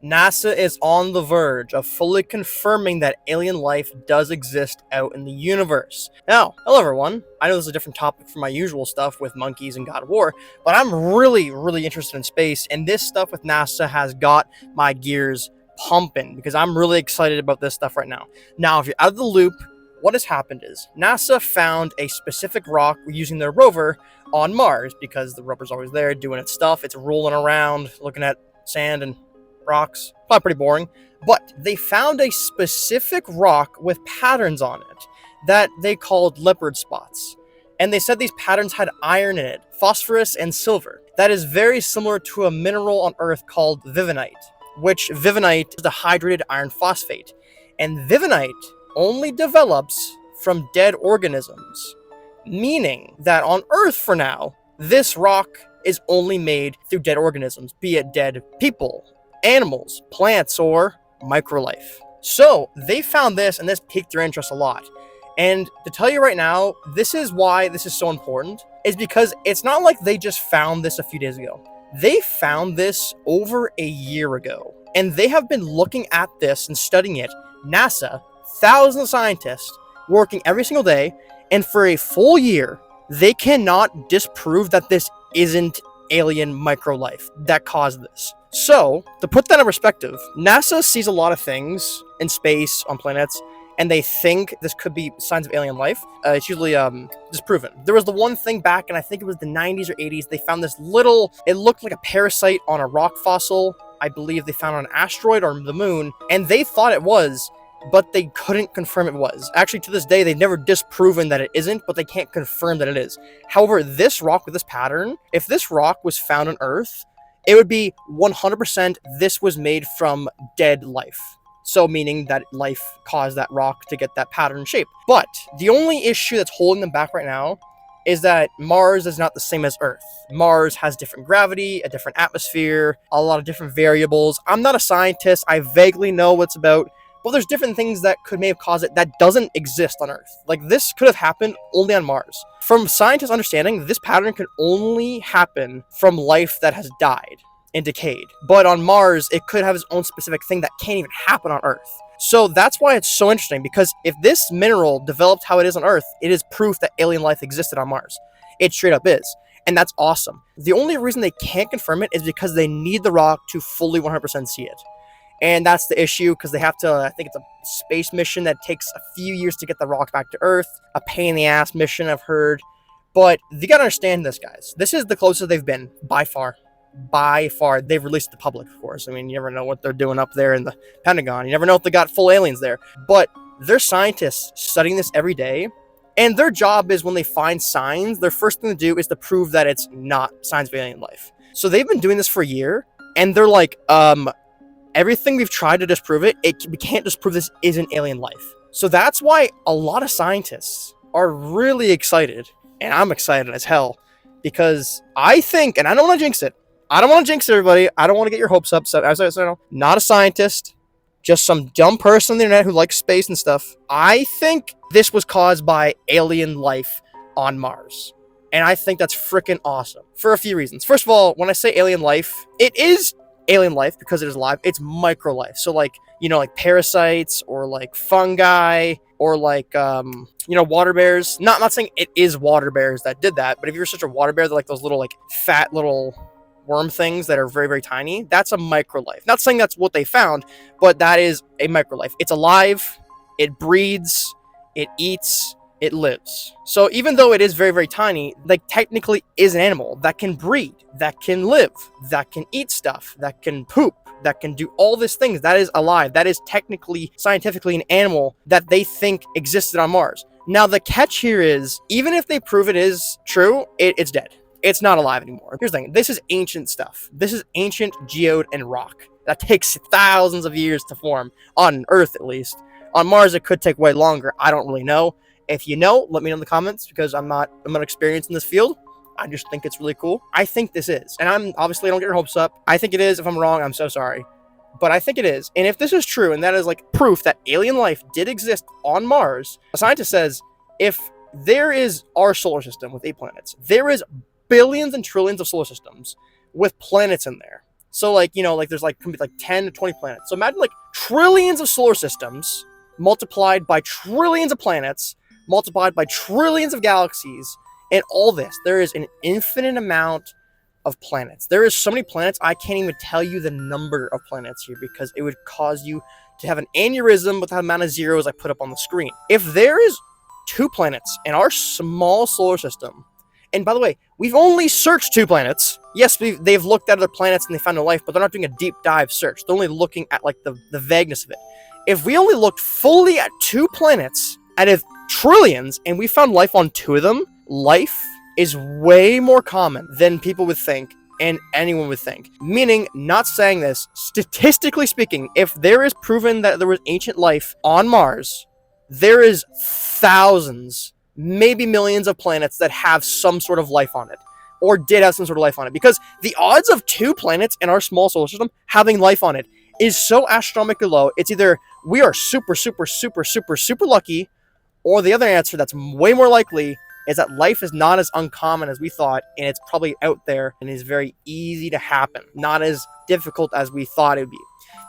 NASA is on the verge of fully confirming that alien life does exist out in the universe. Now, hello everyone. I know this is a different topic from my usual stuff with monkeys and God of War, but I'm really interested in space, and this stuff with NASA has got my gears pumping because I'm really excited about this stuff right now. Now, if you're out of the loop, what has happened is NASA found a specific rock using their rover on Mars because the rover's always there doing its stuff. It's rolling around, looking at sand and rocks. Probably pretty boring. But they found a specific rock with patterns on it that they called leopard spots. And they said these patterns had iron in it, phosphorus, and silver. That is very similar to a mineral on Earth called vivinite, which vivinite is a hydrated iron phosphate. And vivinite only develops from dead organisms, meaning that on Earth for now, this rock is only made through dead organisms, be it dead people, animals, plants, or microlife. So they found this, and this piqued their interest a lot. And to tell you right now, this is why this is so important, is because it's not like they just found this a few days ago. They found this over a year ago, and they have been looking at this and studying it. NASA, thousands of scientists working every single day, and for a full year, they cannot disprove that this isn't alien microlife that caused this. So, to put that in perspective, NASA sees a lot of things in space, on planets, and they think this could be signs of alien life. It's usually disproven. There was the one thing back, and I think it was the 90s or 80s, they found this little, it looked like a parasite on a rock fossil. I believe they found on an asteroid or the moon, and they thought it was, but they couldn't confirm it was. Actually, to this day, they've never disproven that it isn't, but they can't confirm that it is. However, this rock with this pattern, if this rock was found on Earth, it would be 100% this was made from dead life. So meaning that life caused that rock to get that pattern shape. But the only issue that's holding them back right now is that Mars is not the same as Earth. Mars has different gravity, a different atmosphere, a lot of different variables. I'm not a scientist. I vaguely know what's about, but there's different things that may have caused it that doesn't exist on Earth. Like, this could have happened only on Mars. From scientists' understanding, this pattern can only happen from life that has died and decayed. But on Mars, it could have its own specific thing that can't even happen on Earth. So that's why it's so interesting, because if this mineral developed how it is on Earth, it is proof that alien life existed on Mars. It straight up is. And that's awesome. The only reason they can't confirm it is because they need the rock to fully 100% see it. And that's the issue, because they have to, I think it's a space mission that takes a few years to get the rock back to Earth. A pain in the ass mission, I've heard. But you gotta understand this, guys. This is the closest they've been, by far. By far. They've released it to the public, of course. I mean, you never know what they're doing up there in the Pentagon. You never know if they got full aliens there. But they're scientists studying this every day. And their job is, when they find signs, their first thing to do is to prove that it's not signs of alien life. So they've been doing this for a year. And they're like, everything we've tried to disprove we can't disprove this isn't alien life. So that's why a lot of scientists are really excited, and I'm excited as hell, because I think, and I don't want to jinx it, everybody. I don't want to get your hopes up. So, as I said, not a scientist, just some dumb person on the internet who likes space and stuff. I think this was caused by alien life on Mars. And I think that's freaking awesome for a few reasons. First of all, when I say alien life, it is alien life because it is alive. It's micro life. So like, like parasites or like fungi or like, water bears. Not saying it is water bears that did that, but if you're such a water bear, they're like those little like fat little worm things that are very tiny. That's a micro life. Not saying that's what they found, but that is a micro life. It's alive. It breeds. It eats. It lives. So even though it is very tiny, like, technically is an animal that can breed, that can live, that can eat stuff, that can poop, that can do all these things. That is alive. That is technically, scientifically, an animal that they think existed on Mars. Now, the catch here is, even if they prove it is true, it's dead. It's not alive anymore. Here's the thing. This is ancient stuff. This is ancient geode and rock. That takes thousands of years to form, on Earth at least. On Mars, it could take way longer. I don't really know. If you know, let me know in the comments, because I'm not experienced in this field. I just think it's really cool. I think this is. And I don't get your hopes up. I think it is. If I'm wrong, I'm so sorry. But I think it is. And if this is true, and that is like proof that alien life did exist on Mars, a scientist says, if there is our solar system with 8 planets, there is billions and trillions of solar systems with planets in there. So like, you know, like there's like can be like 10 to 20 planets. So imagine like trillions of solar systems multiplied by trillions of planets, multiplied by trillions of galaxies, and all this. There is an infinite amount of planets. There is so many planets, I can't even tell you the number of planets here because it would cause you to have an aneurysm with the amount of zeros I put up on the screen. If there is 2 planets in our small solar system, and by the way, we've only searched 2 planets. Yes, they've looked at other planets and they found no life, but they're not doing a deep dive search. They're only looking at like the vagueness of it. If we only looked fully at 2 planets out of trillions and we found life on 2 of them, life is way more common than people would think and anyone would think. Meaning, not saying this, statistically speaking, if there is proven that there was ancient life on Mars, there is thousands, maybe millions of planets that have some sort of life on it, or did have some sort of life on it, because the odds of 2 planets in our small solar system having life on it is so astronomically low. It's either we are super, super, super, super, super lucky, or the other answer that's way more likely is that life is not as uncommon as we thought, and it's probably out there and is very easy to happen, not as difficult as we thought it would be.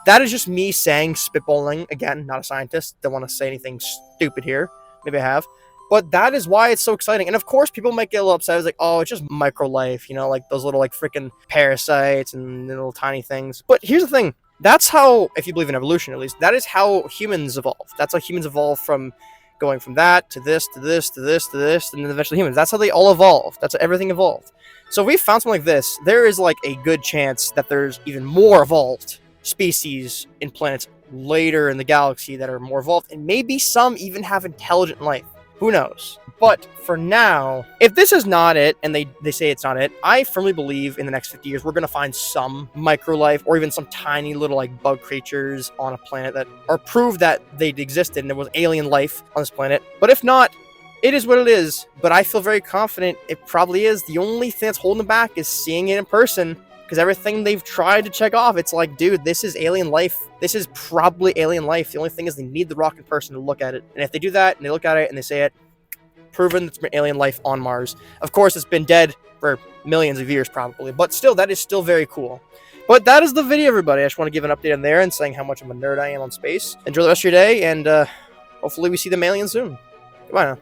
That is just me saying, spitballing, again, not a scientist, don't want to say anything stupid here, maybe I have, but that is why it's so exciting. And of course, people might get a little upset, it's like, oh, it's just micro life, you know, like those little like freaking parasites and little tiny things. But here's the thing, that's how, if you believe in evolution at least, that is how humans evolve. That's how humans evolve, from going from that to this, to this, to this, to this, and then eventually humans. That's how they all evolved. That's how everything evolved. So if we found something like this, there is like a good chance that there's even more evolved species in planets later in the galaxy that are more evolved, and maybe some even have intelligent life. Who knows? But for now, if this is not it, and they say it's not it, I firmly believe in the next 50 years, we're going to find some microlife or even some tiny little like bug creatures on a planet that are proof that they existed and there was alien life on this planet. But if not, it is what it is. But I feel very confident it probably is. The only thing that's holding them back is seeing it in person, because everything they've tried to check off, it's like, dude, this is alien life. This is probably alien life. The only thing is they need the rock in person to look at it. And if they do that and they look at it and they say it, proven it's been alien life on Mars. Of course, it's been dead for millions of years probably, but still, that is still very cool. But that is the video, everybody. I just want to give an update on there and saying how much of a nerd I am on space. Enjoy the rest of your day, and hopefully we see them aliens soon. Goodbye now.